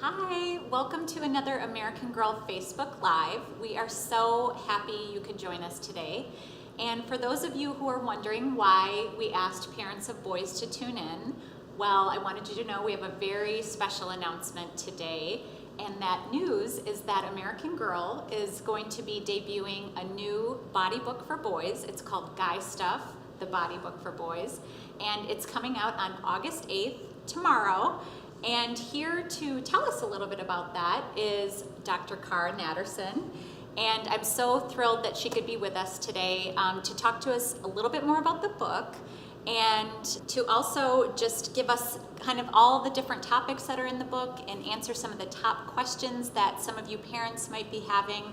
Hi, welcome to another American Girl Facebook Live. We are so happy you could join us today. And for those of you who are wondering why we asked parents of boys to tune in, well, I wanted you to know we have a very special announcement today. And that news is that American Girl is going to be debuting a new body book for boys. It's called Guy Stuff, the body book for boys. And it's coming out on August 8th, tomorrow. And here to tell us a little bit about that is Dr. Cara Natterson. And I'm so thrilled that she could be with us today to talk to us a little bit more about the book and to also just give us kind of all the different topics that are in the book and answer some of the top questions that some of you parents might be having.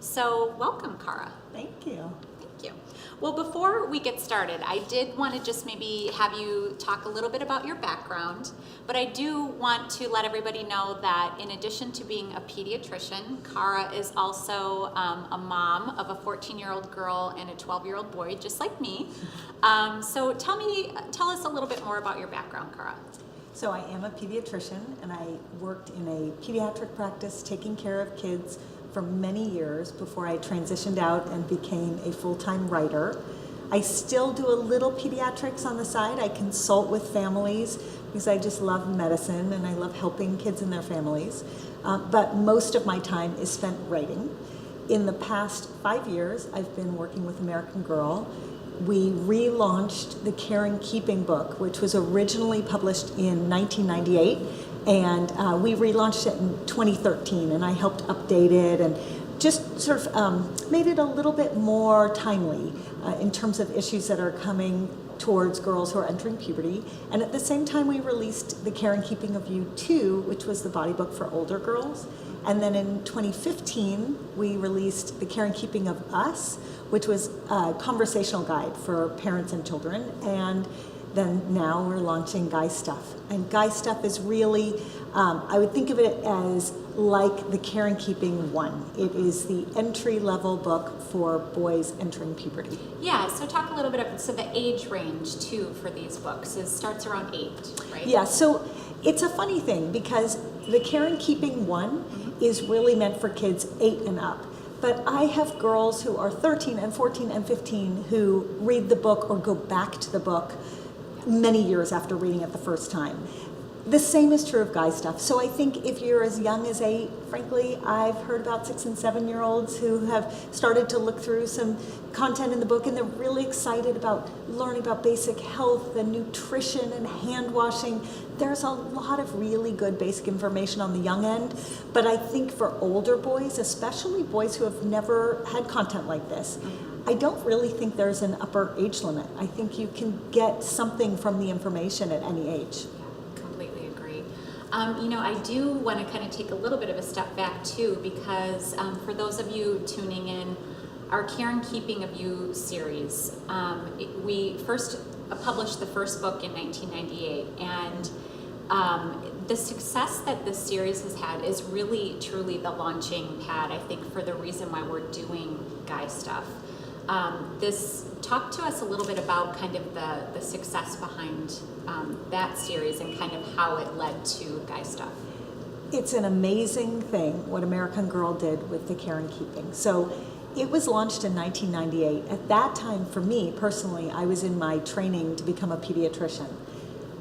So welcome, Cara. Thank you. Thank you. Well, before we get started, I did want to just maybe have you talk a little bit about your background, but I do want to let everybody know that in addition to being a pediatrician, Cara is also a mom of a 14-year-old girl and a 12-year-old boy, just like me. So tell us a little bit more about your background, Cara. So I am a pediatrician, and I worked in a pediatric practice taking care of kids for many years before I transitioned out and became a full-time writer. I still do a little pediatrics on the side. I consult with families because I just love medicine and I love helping kids and their families. But most of my time is spent writing. In the past 5 years, I've been working with American Girl. We relaunched the Care and Keeping book, which was originally published in 1998. And we relaunched it in 2013, and I helped update it and just sort of made it a little bit more timely in terms of issues that are coming towards girls who are entering puberty. And at the same time, we released The Care and Keeping of You 2, which was the body book for older girls. And then in 2015, we released The Care and Keeping of Us, which was a conversational guide for parents and children. And then now we're launching Guy Stuff. And Guy Stuff is really, I would think of it as like the Care and Keeping 1. It is the entry-level book for boys entering puberty. Yeah, so talk a little bit about, so the age range too for these books starts around 8, right? Yeah, so it's a funny thing because the Care and Keeping 1 is really meant for kids 8 and up. But I have girls who are 13 and 14 and 15 who read the book or go back to the book many years after reading it the first time. The same is true of Guy Stuff. So I think if you're as young as 8, frankly, I've heard about 6 and 7-year-olds who have started to look through some content in the book, and they're really excited about learning about basic health and nutrition and hand washing. There's a lot of really good basic information on the young end, but I think for older boys, especially boys who have never had content like this, I don't really think there's an upper age limit. I think you can get something from the information at any age. Completely agree. I do want to kind of take a little bit of a step back too, because for those of you tuning in, our Care and Keeping of You series, we first published the first book in 1998, and the success that this series has had is really truly the launching pad, I think, for the reason why we're doing Guy Stuff. Talk to us a little bit about kind of the success behind that series and kind of how it led to Guy Stuff. It's an amazing thing what American Girl did with the Care and Keeping. So it was launched in 1998. At that time, for me personally, I was in my training to become a pediatrician.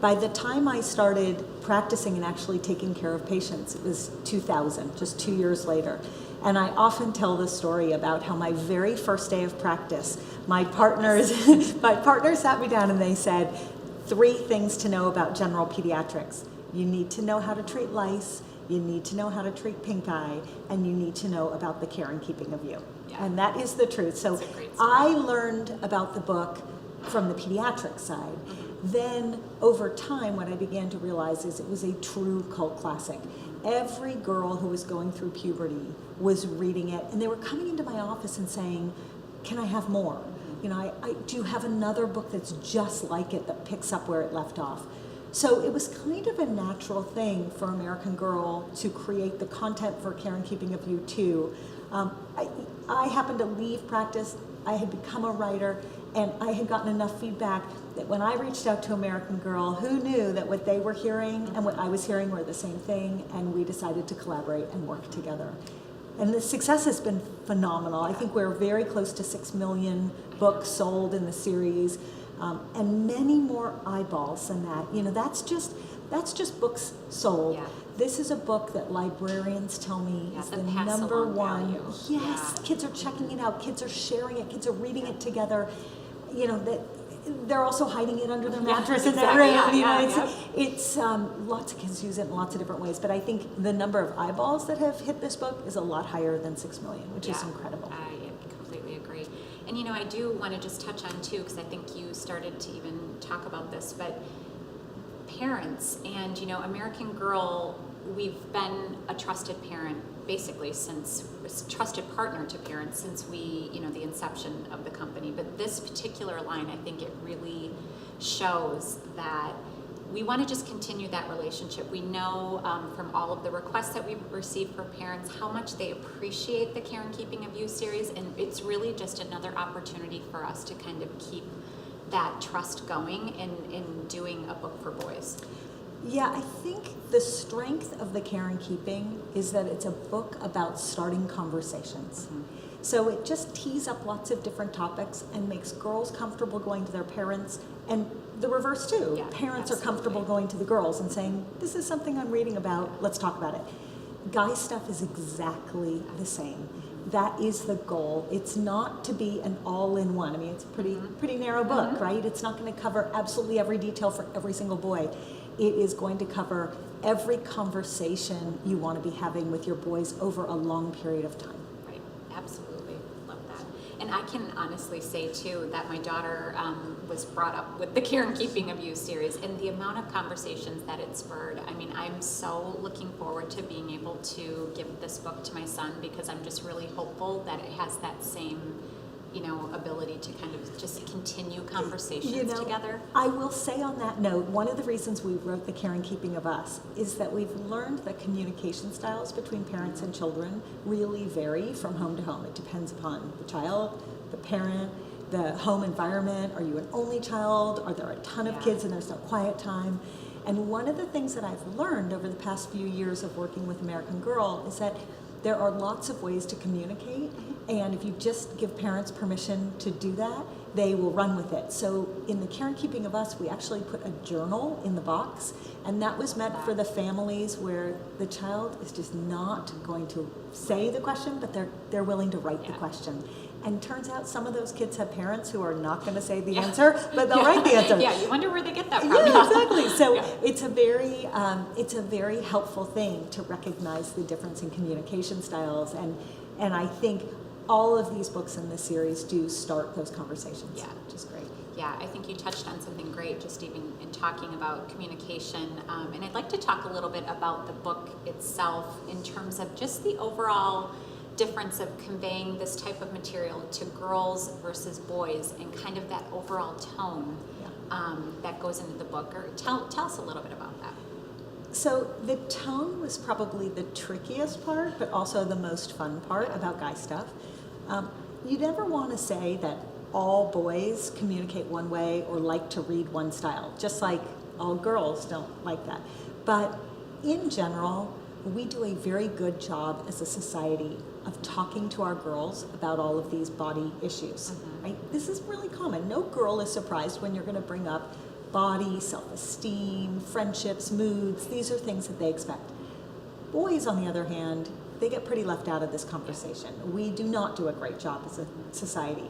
By the time I started practicing and actually taking care of patients, it was 2000, just 2 years later. And I often tell the story about how my very first day of practice, my partners sat me down and they said, 3 things to know about general pediatrics. You need to know how to treat lice, you need to know how to treat pink eye, and you need to know about the Care and Keeping of You. Yeah. And that is the truth. So I learned about the book from the pediatric side. Then over time, what I began to realize is it was a true cult classic. Every girl who was going through puberty was reading it, and they were coming into my office and saying, can I have more? Do you have another book that's just like it that picks up where it left off? So it was kind of a natural thing for American Girl to create the content for Care and Keeping of You 2. I happened to leave practice. I had become a writer, And I had gotten enough feedback that when I reached out to American Girl, who knew that what they were hearing and what I was hearing were the same thing, and we decided to collaborate and work together. And the success has been phenomenal. I think we're very close to 6 million books sold in the series, and many more eyeballs than that. You know, that's just books sold. Yeah. This is a book that librarians tell me is the number one. Value. Yes, kids are checking it out. Kids are sharing it. Kids are reading it together. You know, that they're also hiding it under their mattress in their room. It's lots of kids use it in lots of different ways. But I think the number of eyeballs that have hit this book is a lot higher than 6 million, which is incredible. I completely agree. And you know, I do want to just touch on too, because I think you started to even talk about this, but parents and, you know, American Girl, we've been a trusted parent basically trusted partner to parents since the inception of the company. But this particular line, I think it really shows that we want to just continue that relationship. We know from all of the requests that we've received from parents how much they appreciate the Care and Keeping of You series, and it's really just another opportunity for us to kind of keep that trust going in doing a book for boys. Yeah, I think the strength of the Care and Keeping is that it's a book about starting conversations. Mm-hmm. So it just tees up lots of different topics and makes girls comfortable going to their parents, and the reverse too. Yeah, parents absolutely. are comfortable going to the girls and saying, this is something I'm reading about, let's talk about it. Guy stuff is exactly the same. That is the goal. It's not to be an all-in-one. I mean, it's a pretty narrow book, right? It's not going to cover absolutely every detail for every single boy. It is going to cover every conversation you want to be having with your boys over a long period of time. Right, absolutely. Love that. And I can honestly say, too, that my daughter was brought up with the Care and Keeping of You series, and the amount of conversations that it spurred. I mean, I'm so looking forward to being able to give this book to my son, because I'm just really hopeful that it has that same ability to kind of just continue conversations together. I will say on that note, one of the reasons we wrote The Care and Keeping of Us is that we've learned that communication styles between parents and children really vary from home to home. It depends upon the child, the parent, the home environment. Are you an only child? Are there a ton of kids and there's no quiet time? And one of the things that I've learned over the past few years of working with American Girl is that there are lots of ways to communicate, and if you just give parents permission to do that, they will run with it. So in the Care and Keeping of Us, we actually put a journal in the box, and that was meant for the families where the child is just not going to say the question, but they're willing to write the question. And turns out some of those kids have parents who are not going to say the answer, but they'll write the answer. Yeah, you wonder where they get that from. Yeah, exactly. So it's a very helpful thing to recognize the difference in communication styles, and I think all of these books in this series do start those conversations. Yeah, which is great. Yeah, I think you touched on something great just even in talking about communication. And I'd like to talk a little bit about the book itself in terms of just the overall difference of conveying this type of material to girls versus boys, and kind of that overall tone that goes into the book. Or tell us a little bit about that. So the tone was probably the trickiest part, but also the most fun part about Guy Stuff. You never want to say that all boys communicate one way or like to read one style, just like all girls don't like that. But in general, we do a very good job as a society of talking to our girls about all of these body issues, right? This is really common. No girl is surprised when you're going to bring up body, self-esteem, friendships, moods. These are things that they expect. Boys, on the other hand, they get pretty left out of this conversation. We do not do a great job as a society.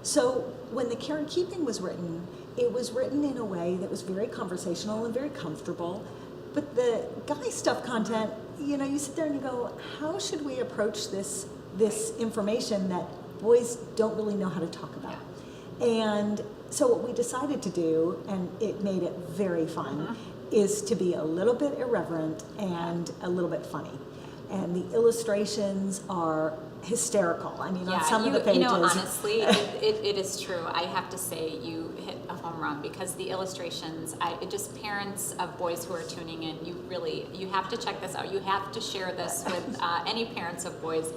So when the Care and Keeping was written, it was written in a way that was very conversational and very comfortable. But the Guy Stuff content, you sit there and you go, how should we approach this information that boys don't really know how to talk about? And so what we decided to do, and it made it very fun, is to be a little bit irreverent and a little bit funny. And the illustrations are hysterical. I mean, on some of the pages. Honestly, it is true. I have to say you hit a home run, because the illustrations, just parents of boys who are tuning in, you have to check this out. You have to share this with any parents of boys.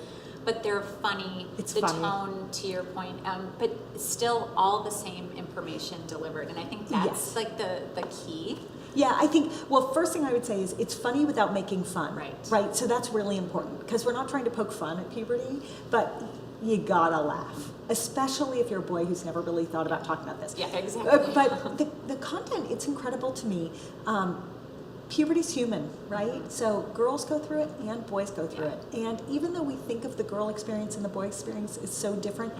but they're funny. It's the funny. tone, to your point, but still all the same information delivered, and I think that's Yes. like the key. Yeah, I think, well, first thing I would say is it's funny without making fun. Right. Right, so that's really important because we're not trying to poke fun at puberty, but you gotta laugh, especially if you're a boy who's never really thought about talking about this. Yeah, exactly. But the content, it's incredible to me. Puberty's human, right? So girls go through it and boys go through it. And even though we think of the girl experience and the boy experience is so different,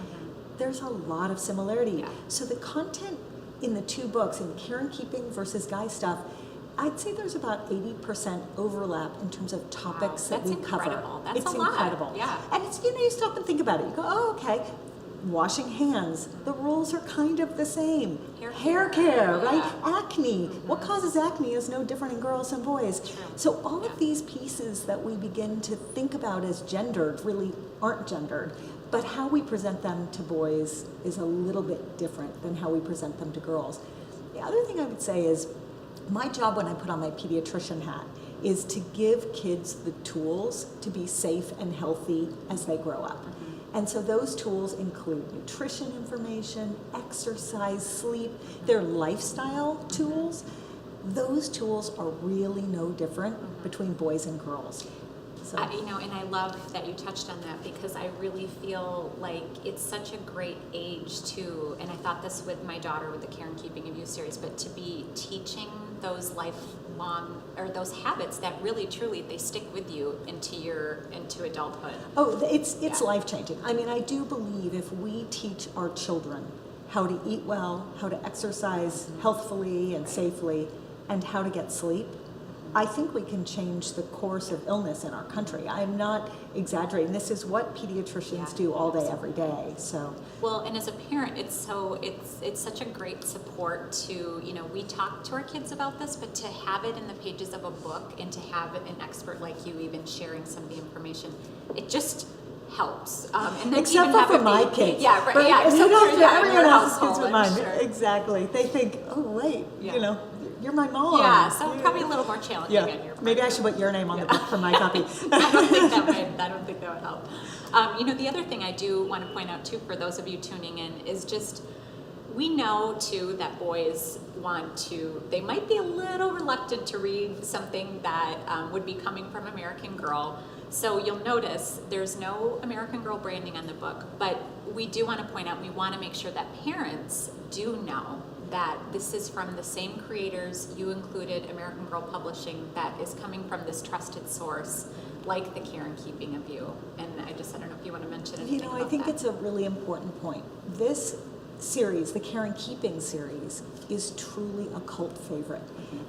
there's a lot of similarity. Yeah. So the content in the two books, in Care and Keeping versus Guy Stuff, I'd say there's about 80% overlap in terms of topics that That's we cover. incredible. That's it's a lot. incredible. Yeah. And it's, you stop and think about it. You go, oh, okay. Washing hands, the rules are kind of the same. Hair care, right? Yeah. Acne. What causes acne is no different in girls and boys. True. So all of these pieces that we begin to think about as gendered really aren't gendered. But how we present them to boys is a little bit different than how we present them to girls. The other thing I would say is my job when I put on my pediatrician hat is to give kids the tools to be safe and healthy as they grow up. And so those tools include nutrition information, exercise, sleep, their lifestyle tools. Those tools are really no different between boys and girls. So. And I love that you touched on that because I really feel like it's such a great age to, and I thought this with my daughter with the Care and Keeping of You series, but to be teaching those lifelong, or those habits that really truly, they stick with you into adulthood. Oh, it's life-changing. I mean, I do believe if we teach our children how to eat well, how to exercise healthfully and safely, and how to get sleep, I think we can change the course of illness in our country. I'm not exaggerating. This is what pediatricians do all day, every day. So. Well, and as a parent, it's such a great support to, we talk to our kids about this, but to have it in the pages of a book and to have an expert like you even sharing some of the information, it just helps. And then Except even for my kids. Yeah, right. Yeah, except for for everyone else's kids household, with mine. sure. Exactly. They think, oh wait, Yeah. you're my mom. Yeah, so probably a little more challenging on your part. Maybe I should put your name on the book for my copy. I don't think that would help. The other thing I do want to point out too, for those of you tuning in, is just we know too that boys they might be a little reluctant to read something that would be coming from American Girl. So you'll notice there's no American Girl branding on the book, but we do want to point out, we want to make sure that parents do know that this is from the same creators. You included American Girl Publishing, that is coming from this trusted source, like the Care and Keeping of You. And I don't know if you want to mention anything about that. I think it's a really important point. This series, the Care and Keeping series, is truly a cult favorite.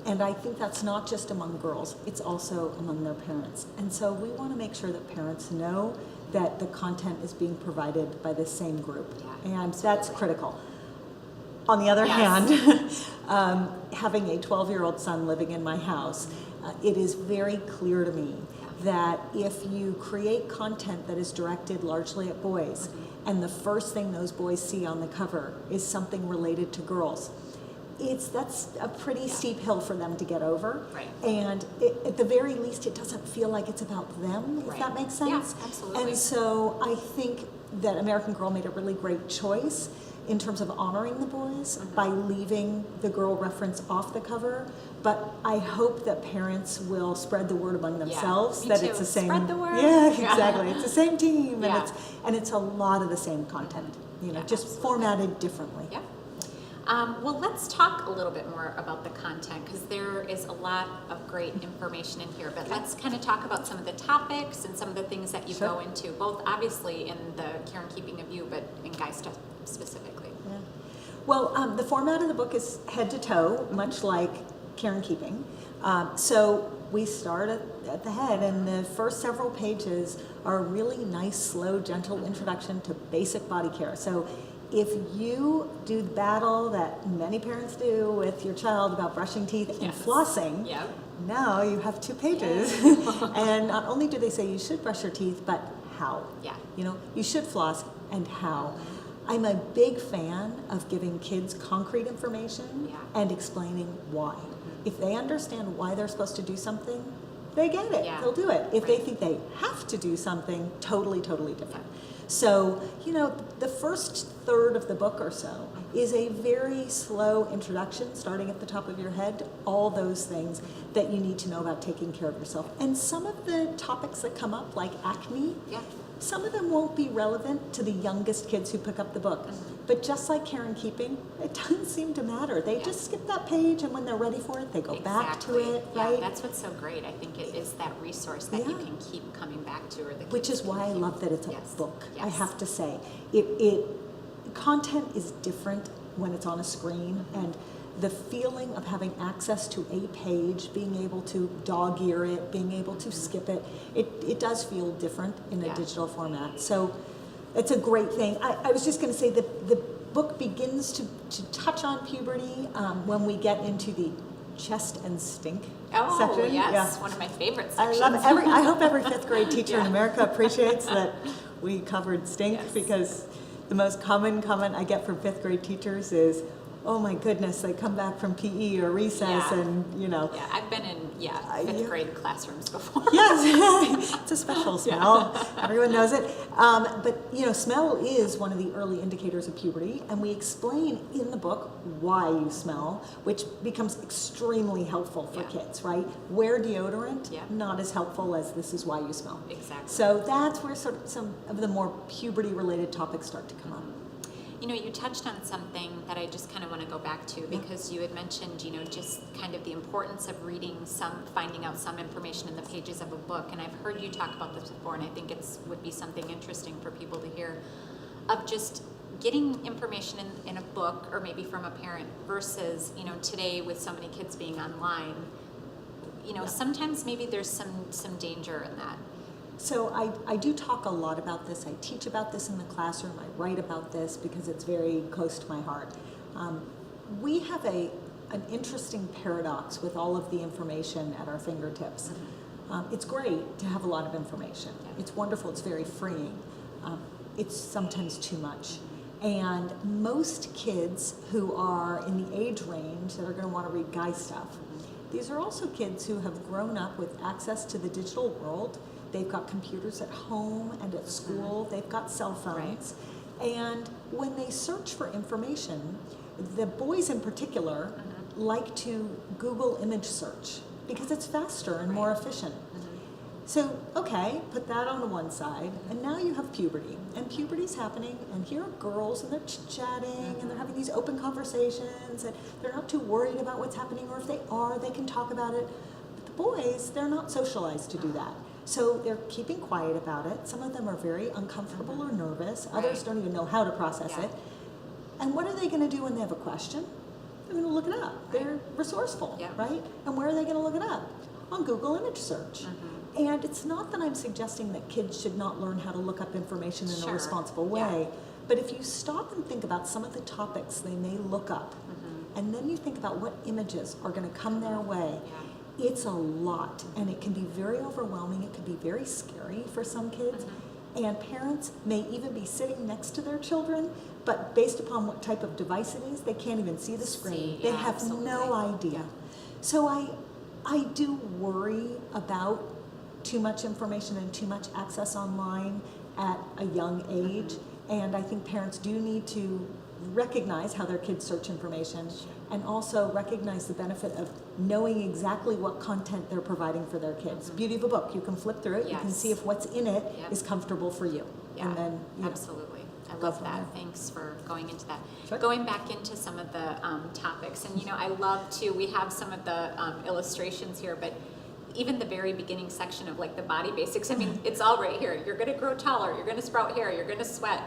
And I think that's not just among girls, it's also among their parents. And so we want to make sure that parents know that the content is being provided by the same group. Yeah, and that's critical. On the other hand, having a 12-year-old son living in my house, it is very clear to me that if you create content that is directed largely at boys, and the first thing those boys see on the cover is something related to girls, that's a pretty steep hill for them to get over. Right. And at the very least, it doesn't feel like it's about them, if that makes sense. Yeah, absolutely. And so I think that American Girl made a really great choice in terms of honoring the boys by leaving the girl reference off the cover. But I hope that parents will spread the word among themselves that it's the same. Spread the word. Yeah, exactly. It's the same team, Yeah. and it's a lot of the same content. Just absolutely. formatted differently. Yeah. Well, let's talk a little bit more about the content, because there is a lot of great information in here, but let's kind of talk about some of the topics and some of the things that you go into, both obviously in the Care and Keeping of You, but in Guy Stuff specifically. Yeah. Well, the format of the book is head to toe, much like Care and Keeping. So we start at the head, and the first several pages are a really nice, slow, gentle introduction to basic body care. So if you do the battle that many parents do with your child about brushing teeth and flossing, now you have 2 pages. And not only do they say you should brush your teeth, but how. Yeah. You should floss, and how. I'm a big fan of giving kids concrete information and explaining why. If they understand why they're supposed to do something, they get it. Yeah. They'll do it. If they Right. think they have to do something, totally different. So, the first third of the book or so is a very slow introduction, starting at the top of your head, all those things that you need to know about taking care of yourself. And some of the topics that come up, like acne, Yeah. some of them won't be relevant to the youngest kids who pick up the book. But just like care and keeping, it doesn't seem to matter. They just skip that page, and when they're ready for it, they go back to it, Yeah, right? that's what's so great. I think it is that resource that you Yeah. can keep coming back to, or the Which kids is can why I keep- love that it's a Yes. book. I Yes. have to say, it content is different when it's on a screen, and the feeling of having access to a page, being able to dog ear it, being able to skip it, it does feel different in a Yeah. digital format. So it's a great thing. I was just going to say that the book begins to touch on puberty when we get into the chest and stink Oh, section. yes, Yeah. one of my favorite I sections. love it. I hope every fifth grade teacher in Yeah. America appreciates that we covered stink, Yes. because the most common comment I get from fifth grade teachers is, "Oh my goodness, they come back from PE or recess Yeah. and Yeah, I've been in fifth yeah. grade classrooms before. Yes, it's a special smell. Everyone knows it. But smell is one of the early indicators of puberty, and we explain in the book why you smell, which becomes extremely helpful for Yeah. kids, right? Wear deodorant, Yeah. not as helpful as this is why you smell. Exactly. So that's where sort of some of the more puberty-related topics start to come up. You touched on something that I just kind of want to go back to, because you had mentioned, just kind of the importance of finding out some information in the pages of a book. And I've heard you talk about this before, and I think would be something interesting for people to hear, of just getting information in a book, or maybe from a parent, versus, today with so many kids being online, sometimes maybe there's some danger in that. So I do talk a lot about this. I teach about this in the classroom. I write about this because it's very close to my heart. We have an interesting paradox with all of the information at our fingertips. It's great to have a lot of information. It's wonderful. It's very freeing. It's sometimes too much. And most kids who are in the age range that are going to want to read guy stuff, these are also kids who have grown up with access to the digital world. They've got computers at home and at school. They've got cell phones. Right. And when they search for information, the boys in particular like to Google image search because it's faster and more efficient. So, okay, put that on the one side, and now you have puberty. And puberty's happening, and here are girls, and they're chatting, and they're having these open conversations, and they're not too worried about what's happening, or if they are, they can talk about it. But the boys, they're not socialized to do that. So they're keeping quiet about it. Some of them are very uncomfortable or nervous. Others don't even know how to process it. And what are they going to do when they have a question? They're going to look it up. They're resourceful, right? And where are they going to look it up? On Google image search. And it's not that I'm suggesting that kids should not learn how to look up information in a responsible way, but if you stop and think about some of the topics they may look up, and then you think about what images are going to come their way, it's a lot, and it can be very overwhelming. It can be very scary for some kids, and parents may even be sitting next to their children, but based upon what type of device it is, they can't even see the screen. They have no idea. So I do worry about too much information and too much access online at a young age, and I think parents do need to recognize how their kids search information and also recognize the benefit of knowing exactly what content they're providing for their kids. Beauty of a book, you can flip through it, you can see if what's in it is comfortable for you. And then, absolutely. I love that. Thanks for going into that. Sure. Going back into some of the topics, and I love to, we have some of the illustrations here, but even the very beginning section of like the body basics, I mean, it's all right here. You're going to grow taller, you're going to sprout hair, you're going to sweat.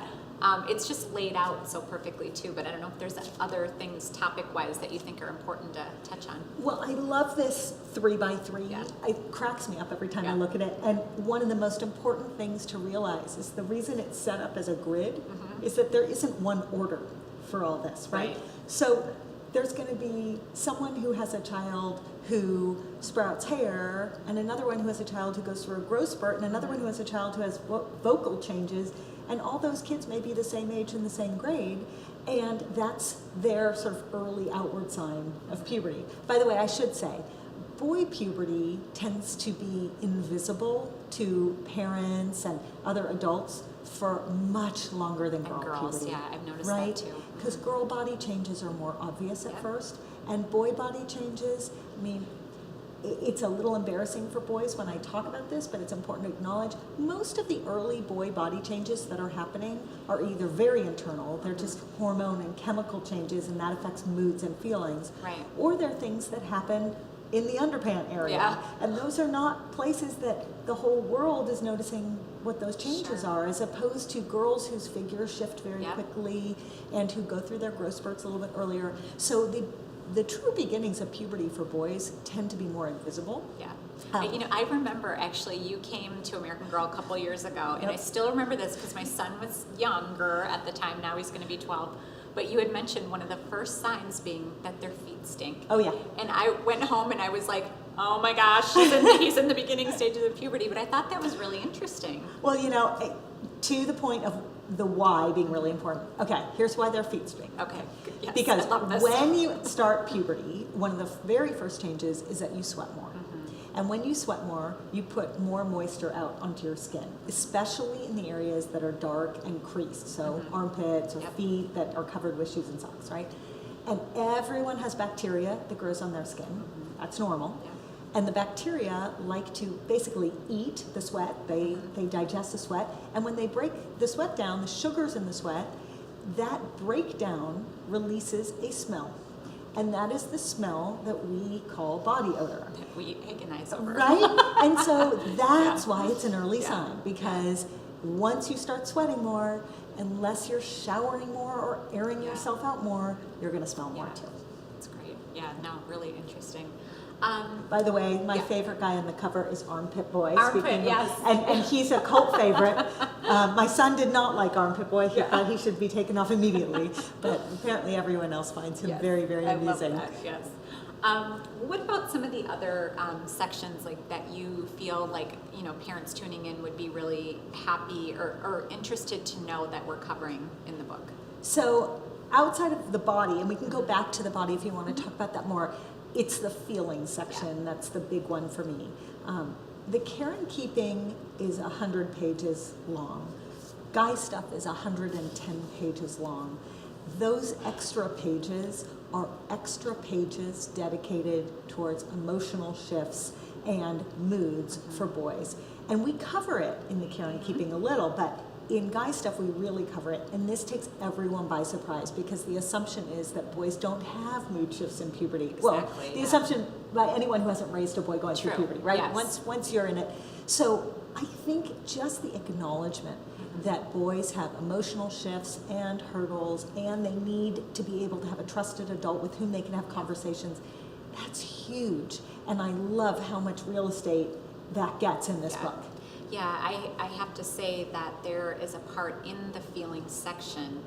It's just laid out so perfectly too, but I don't know if there's other things topic-wise that you think are important to touch on. Well, I love this 3x3. It cracks me up every time I look at it. And one of the most important things to realize is the reason it's set up as a grid is that there isn't one order for all this, right? So there's going to be someone who has a child who sprouts hair, and another one who has a child who goes through a growth spurt, and another one who has a child who has vocal changes, and all those kids may be the same age and the same grade, and that's their sort of early outward sign of puberty. By the way, I should say, boy puberty tends to be invisible to parents and other adults for much longer than girl girls, puberty. yeah, I've noticed right? that too. Because girl body changes are more obvious at Yeah. first, and boy body changes, I mean, it's a little embarrassing for boys when I talk about this, but it's important to acknowledge most of the early boy body changes that are happening are either very internal, they're just hormone and chemical changes, and that affects moods and feelings, Right. or they're things that happen in the underpant area. Yeah. And those are not places that the whole world is noticing what those changes Sure. are, as opposed to girls whose figures shift very Yep. quickly and who go through their growth spurts a little bit earlier. So the true beginnings of puberty for boys tend to be more invisible. Yeah. Um, I remember actually you came to American Girl a couple years ago, and Yep. I still remember this because my son was younger at the time. Now he's going to be 12. But you had mentioned one of the first signs being that their feet stink. Oh, yeah. And I went home and I was like, oh my gosh, he's in the beginning stages of puberty. But I thought that was really interesting. Well, to the point of the why being really important. Okay, here's why their feet stink. Okay. Good. Yes, Because I love this. when you start puberty, one of the very first changes is that you sweat more. And when you sweat more, you put more moisture out onto your skin, especially in the areas that are dark and creased, so armpits or Yep. feet that are covered with shoes and socks, right? And everyone has bacteria that grows on their skin. That's normal. Yeah. And the bacteria like to basically eat the sweat. They digest the sweat. And when they break the sweat down, the sugars in the sweat, that breakdown releases a smell. And that is the smell that we call body odor. That we agonize over. Right? And so that's Yeah. why it's an early Yeah. sign, because once you start sweating more, unless you're showering more or airing Yeah. yourself out more, you're going to smell more Yeah. too. That's great. Yeah, no, really interesting. By the way, my Yeah. favorite guy on the cover is Armpit Boy. Armpit, speaking of- yes. and he's a cult favorite. My son did not like Armpit Boy. He Yeah. thought he should be taken off immediately. But apparently everyone else finds him Yes, very, very I love amusing. that, yes. What about some of the other sections like that you feel like parents tuning in would be really happy or interested to know that we're covering in the book? So outside of the body, and we can go back to the body if you want to talk about that more, it's the feeling section that's the big one for me. The care and keeping is 100 pages long. Guy stuff is 110 pages long. Those extra pages are extra pages dedicated towards emotional shifts and moods for boys. And we cover it in the care and keeping a little, but in guy stuff we really cover it. And this takes everyone by surprise because the assumption is that boys don't have mood shifts in puberty. Well, Exactly, the yeah. assumption by anyone who hasn't raised a boy going through True, puberty, right? yes. Once you're in it. So I think just the acknowledgement that boys have emotional shifts and hurdles and they need to be able to have a trusted adult with whom they can have conversations, that's huge. And I love how much real estate that gets in this Yeah. book. Yeah, I have to say that there is a part in the feelings section.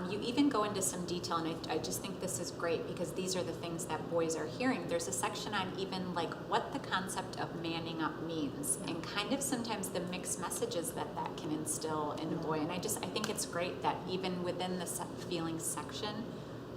You even go into some detail, and I just think this is great because these are the things that boys are hearing. There's a section on even like what the concept of manning up means, and kind of sometimes the mixed messages that can instill in a boy. And I think it's great that even within the feelings section,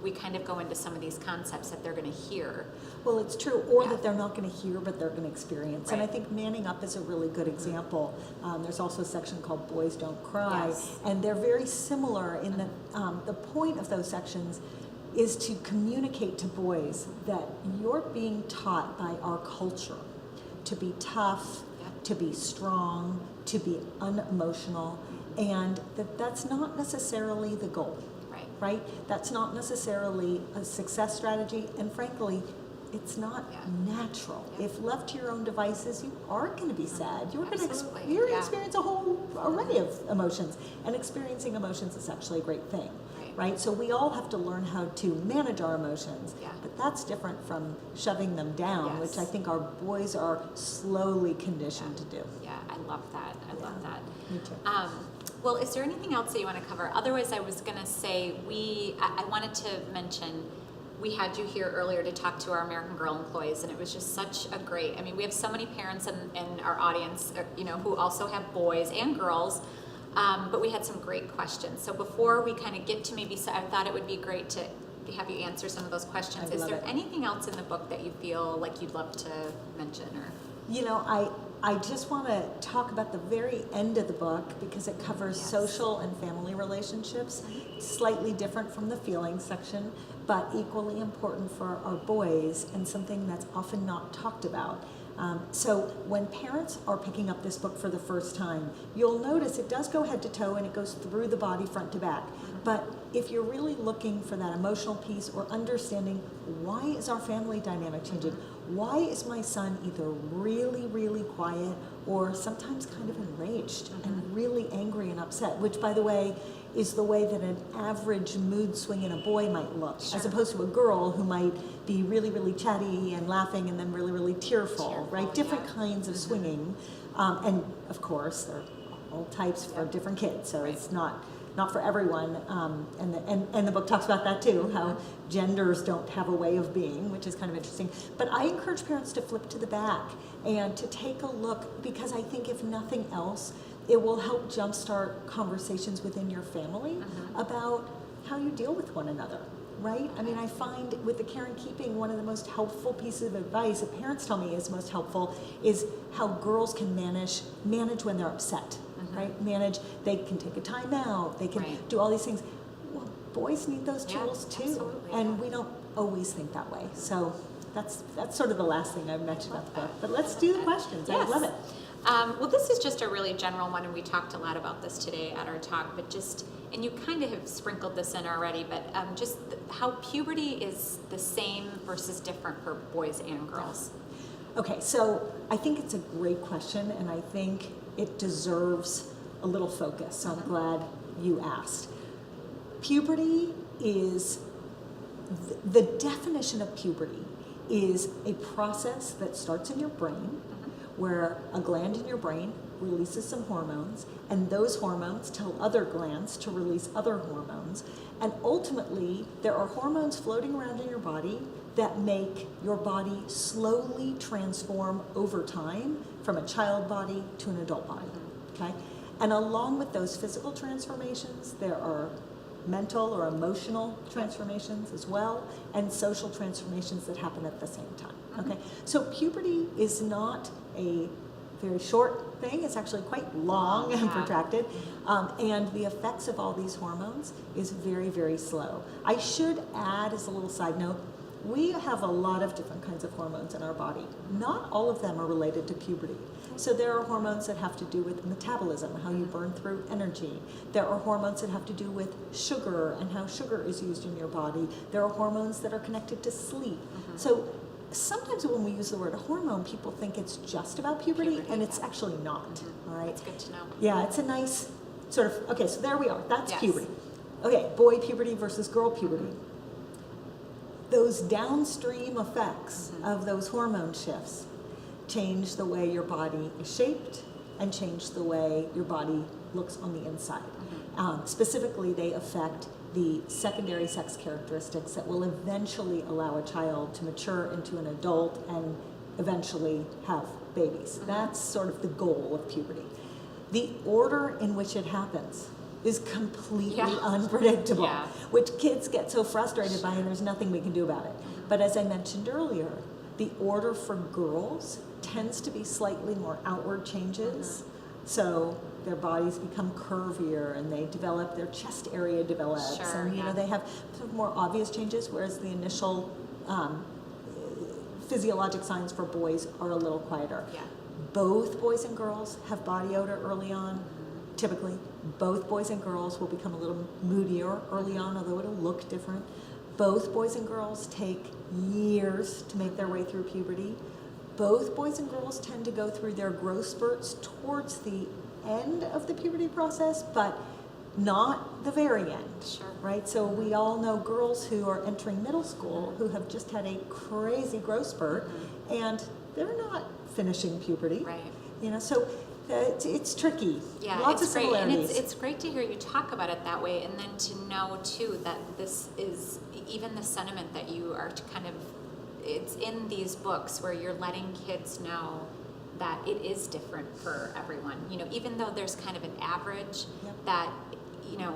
we kind of go into some of these concepts that they're going to hear. Well, it's true, or Yeah. that they're not going to hear, but they're going to experience. And I Right. think manning up is a really good example. There's also a section called Boys Don't Cry, Yes. and they're very similar in that the point of those sections is to communicate to boys that you're being taught by our culture to be tough, Yeah. to be strong, to be unemotional, and that's not necessarily the goal. Right? That's not necessarily a success strategy, and frankly, it's not Yeah. natural. Yeah. If left to your own devices, you are going to be sad. You're going to Absolutely. you're going to Yeah. experience a whole array of emotions, and experiencing emotions is actually a great thing, right? So we all have to learn how to manage our emotions, Yeah. but that's different from shoving them down, Yes. which I think our boys are slowly conditioned to do. Yeah, I love that. I love that. Me too. Well, is there anything else that you want to cover? Otherwise, I was going to say I wanted to mention we had you here earlier to talk to our American Girl employees, and it was just such a great. I mean, we have so many parents in our audience, who also have boys and girls, but we had some great questions. So before we kind of get to I thought it would be great to have you answer some of those questions. I Is love there it. anything else in the book that you feel like you'd love to mention? Or You know, I just want to talk about the very end of the book because it covers Yes. social and family relationships, slightly different from the feelings section, but equally important for our boys and something that's often not talked about. So when parents are picking up this book for the first time, you'll notice it does go head to toe and it goes through the body front to back. But if you're really looking for that emotional piece or understanding why is our family dynamic changing, why is my son either really, really quiet or sometimes kind of enraged and really angry and upset, which, by the way, is the way that an average mood swing in a boy might look, as opposed to a girl who might be really, really chatty and laughing and then really, really tearful, right? Different kinds of swinging. And, of course, there are all types for different kids, so it's not for everyone. And the book talks about that too, how genders don't have a way of being, which is kind of interesting. But I encourage parents to flip to the back and to take a look, because I think if nothing else, it will help jumpstart conversations within your family about how you deal with one another, right? I mean, I find with the care and keeping, one of the most helpful pieces of advice that parents tell me is most helpful is how girls can manage when they're upset, right? They can take a time out, they can do all these things. Well, boys need those tools too, absolutely, and we don't always think that way. So that's sort of the last thing I've mentioned about the book. But let's do the questions. Yes. I love it. Well, this is just a really general one, and we talked a lot about this today at our talk, but and you kind of have sprinkled this in already, but how puberty is the same versus different for boys and girls. Okay, so I think it's a great question, and I think it deserves a little focus, so I'm glad you asked. Puberty is, the definition of puberty is a process that starts in your brain, where a gland in your brain releases some hormones, and those hormones tell other glands to release other hormones. And ultimately, there are hormones floating around in your body that make your body slowly transform over time from a child body to an adult body, okay? And along with those physical transformations, there are mental or emotional transformations as well, and social transformations that happen at the same time, okay? So puberty is not a very short thing, it's actually quite long and protracted, and the effects of all these hormones is very, very slow. I should add, as a little side note, we have a lot of different kinds of hormones in our body. Not all of them are related to puberty. So there are hormones that have to do with metabolism, how you burn through energy. There are hormones that have to do with sugar and how sugar is used in your body. There are hormones that are connected to sleep. So sometimes when we use the word hormone, people think it's just about puberty, and it's actually not, all right? It's good to know. Yeah, it's a nice sort of, okay, so there we are. That's Yes. puberty. Okay, boy puberty versus girl puberty. Those downstream effects of those hormone shifts change the way your body is shaped and change the way your body looks on the inside. Specifically, they affect the secondary sex characteristics that will eventually allow a child to mature into an adult and eventually have babies. That's sort of the goal of puberty. The order in which it happens is completely unpredictable, which kids get so frustrated by, and there's nothing we can do about it. But as I mentioned earlier, the order for girls tends to be slightly more outward changes. So their bodies become curvier and they develop, their chest area develops, and they have sort of more obvious changes, whereas the initial physiologic signs for boys are a little quieter. Both boys and girls have body odor early on. Typically, both boys and girls will become a little moodier early on, although it'll look different. Both boys and girls take years to make their way through puberty. Both boys and girls tend to go through their growth spurts towards the end of the puberty process, but not the very end, right? So we all know girls who are entering middle school who have just had a crazy growth spurt, and they're not finishing puberty, right? So it's tricky. Yeah, lots of great. similarities. And it's great to hear you talk about it that way, and then to know too that this is even the sentiment that you are it's in these books where you're letting kids know that it is different for everyone. Even though there's kind of an average, that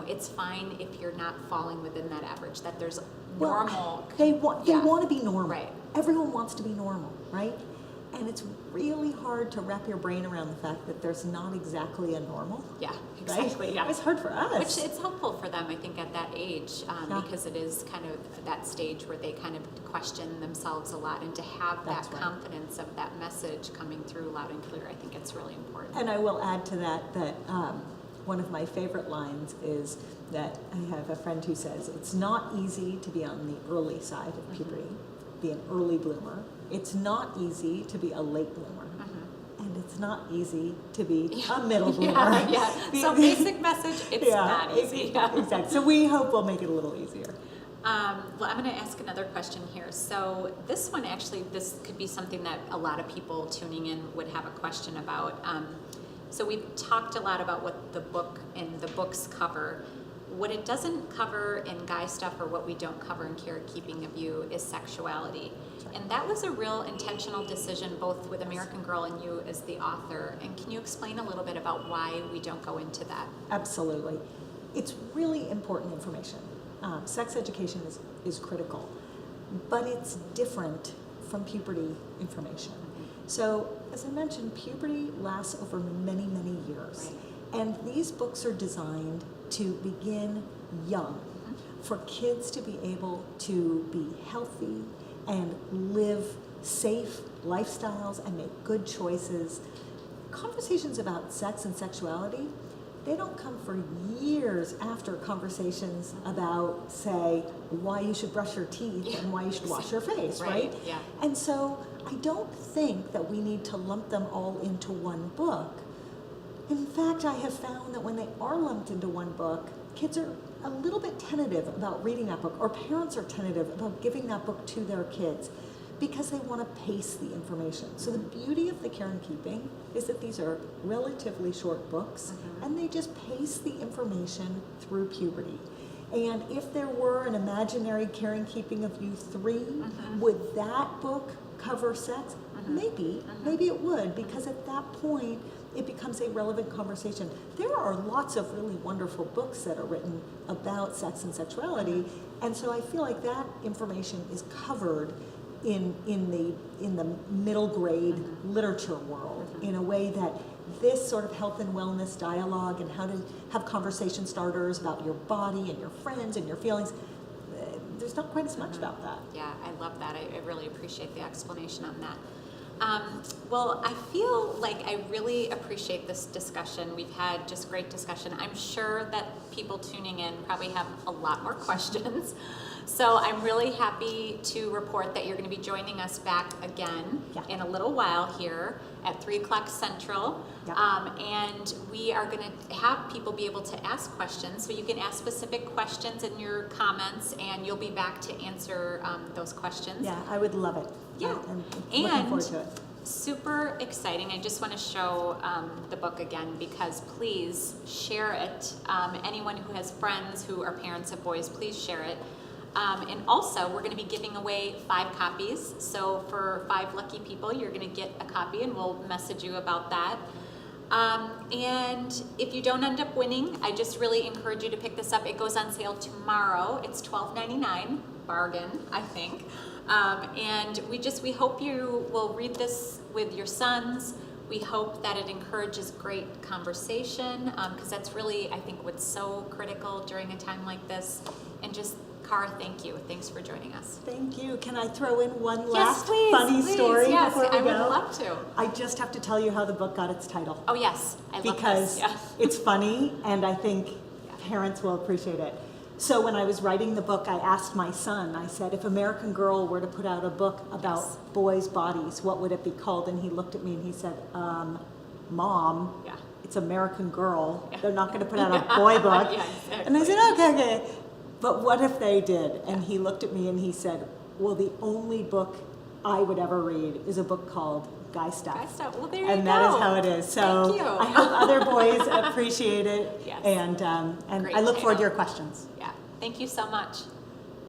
it's fine if you're not falling within that average, that there's normal. They want Yeah. to be normal. Right. Everyone wants to be normal, right? And it's really hard to wrap your brain around the fact that there's not exactly a normal. Yeah, exactly. Right? Yeah. It's hard for us. Which it's helpful for them, I think, at that age, Yeah. because it is kind of that stage where they kind of question themselves a lot, and to have That's that right. confidence of that message coming through loud and clear, I think it's really important. And I will add to that one of my favorite lines is that I have a friend who says, it's not easy to be on the early side of puberty, be an early bloomer. It's not easy to be a late bloomer. And it's not easy to be a middle bloomer. Yeah. So basic message, it's not easy. Yeah. Exactly. So we hope we'll make it a little easier. Well, I'm going to ask another question here. So this one, actually, this could be something that a lot of people tuning in would have a question about. So we've talked a lot about what the book and the books cover. What it doesn't cover in guy stuff, or what we don't cover in Carekeeping of You, is sexuality. And that was a real intentional decision, both with American Girl and you as the author. And can you explain a little bit about why we don't go into that? Absolutely. It's really important information. Sex education is critical, but it's different from puberty information. So, as I mentioned, puberty lasts over many, many years. Right. And these books are designed to begin young, for kids to be able to be healthy and live safe lifestyles and make good choices. Conversations about sex and sexuality, they don't come for years after conversations about, say, why you should brush your teeth and why you should wash your face, right? Yeah. And so I don't think that we need to lump them all into one book. In fact, I have found that when they are lumped into one book, kids are a little bit tentative about reading that book, or parents are tentative about giving that book to their kids because they want to pace the information. So the beauty of the Carekeeping is that these are relatively short books, and they just pace the information through puberty. And if there were an imaginary Carekeeping of You 3, would that book cover sex? Maybe it would, because at that point, it becomes a relevant conversation. There are lots of really wonderful books that are written about sex and sexuality, and so I feel like that information is covered in the middle grade literature world in a way that this sort of health and wellness dialogue and how to have conversation starters about your body and your friends and your feelings, there's not quite as much about that. Yeah, I love that. I really appreciate the explanation on that. Well, I feel like I really appreciate this discussion. We've had just great discussion. I'm sure that people tuning in probably have a lot more questions. So I'm really happy to report that you're going to be joining us back again in a little while here at 3 o'clock Central. And we are going to have people be able to ask questions. So you can ask specific questions in your comments, and you'll be back to answer those questions. Yeah, I would love it. Yeah. I'm looking forward to it. Super exciting. I just want to show the book again, because please share it. Anyone who has friends who are parents of boys, please share it. And also, we're going to be giving away 5 copies. So for 5 lucky people, you're going to get a copy, and we'll message you about that. And if you don't end up winning, I just really encourage you to pick this up. It goes on sale tomorrow. It's $12.99, bargain, I think. And we hope you will read this with your sons. We hope that it encourages great conversation, because that's really, I think, what's so critical during a time like this. And just, Cara, thank you. Thanks for joining us. Thank you. Can I throw in one Yes, last please, funny please. story Yes, before we I go? would love to. I just have to tell you how the book got its title. Oh, yes. I love Because this. Yeah. it's funny, and I think parents will appreciate it. So when I was writing the book, I asked my son, I said, if American Girl were to put out a book about boys' bodies, what would it be called? And he looked at me and he said, Mom, it's American Girl. They're not going to put out a boy book. Exactly. And I said, okay. But what if they did? And he looked at me and he said, well, the only book I would ever read is a book called Guy Stuff. Guy Stuff. Well, there you and go. that is how it is. So Thank you. I hope other boys appreciate it. Yes. And Great I look forward to title. your questions. Yeah. Thank you so much.